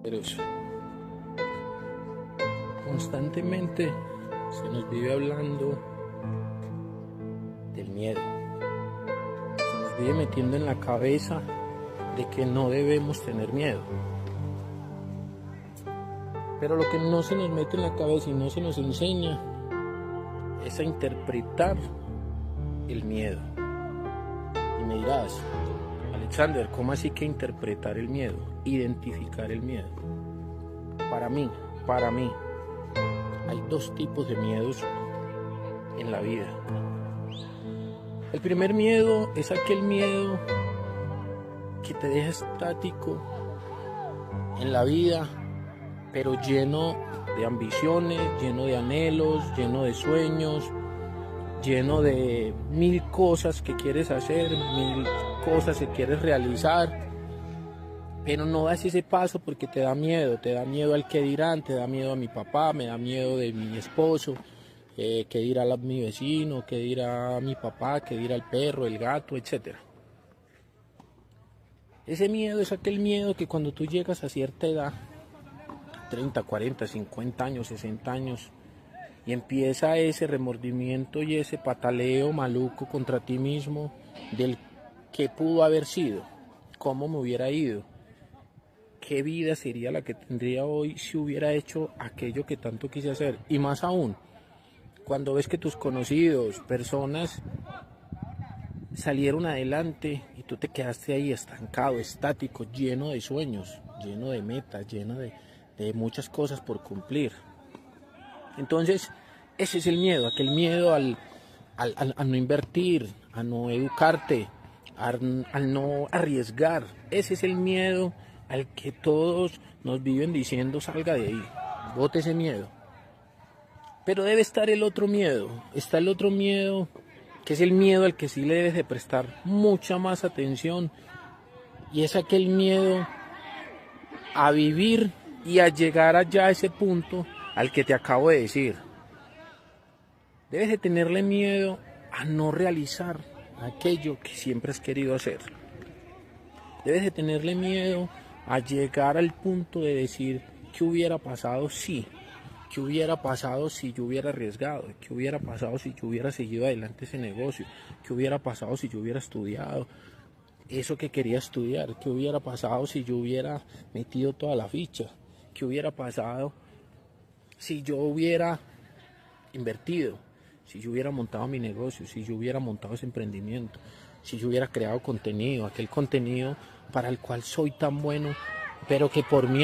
Pero constantemente se nos vive hablando del miedo. Se nos vive metiendo en la cabeza de que no debemos tener miedo. Pero lo que no se nos mete en la cabeza y no se nos enseña es a interpretar el miedo. Y me dirás, Alexander, ¿cómo así que interpretar el miedo? Identificar el miedo. Para mí, hay dos tipos de miedos en la vida. El primer miedo es aquel miedo que te deja estático en la vida, pero lleno de ambiciones, lleno de anhelos, lleno de sueños, lleno de mil cosas que quieres hacer, mil cosas que quieres realizar, pero no das ese paso porque te da miedo al que dirán, te da miedo a mi papá, me da miedo de mi esposo, qué dirá mi vecino, qué dirá mi papá, qué dirá el perro, el gato, etc. Ese miedo es aquel miedo que cuando tú llegas a cierta edad, 30, 40, 50 años, 60 años, y empieza ese remordimiento y ese pataleo maluco contra ti mismo del que pudo haber sido, cómo me hubiera ido, qué vida sería la que tendría hoy si hubiera hecho aquello que tanto quise hacer. Y más aún, cuando ves que tus conocidos, personas salieron adelante y tú te quedaste ahí estancado, estático, lleno de sueños, lleno de metas, lleno de muchas cosas por cumplir. Entonces, ese es el miedo, aquel miedo a no invertir, a no educarte, al no arriesgar. Ese es el miedo al que todos nos viven diciendo salga de ahí, bote ese miedo. Pero debe estar el otro miedo, está el otro miedo que es el miedo al que sí le debes de prestar mucha más atención, y es aquel miedo a vivir y a llegar allá a ese punto al que te acabo de decir. Debes de tenerle miedo a no realizar aquello que siempre has querido hacer. Debes de tenerle miedo a llegar al punto de decir qué hubiera pasado si, qué hubiera pasado si yo hubiera arriesgado, qué hubiera pasado si yo hubiera seguido adelante ese negocio, qué hubiera pasado si yo hubiera estudiado eso que quería estudiar, qué hubiera pasado si yo hubiera metido toda la ficha, qué hubiera pasado si yo hubiera invertido, si yo hubiera montado mi negocio, si yo hubiera montado ese emprendimiento, si yo hubiera creado contenido, aquel contenido para el cual soy tan bueno, pero que por mí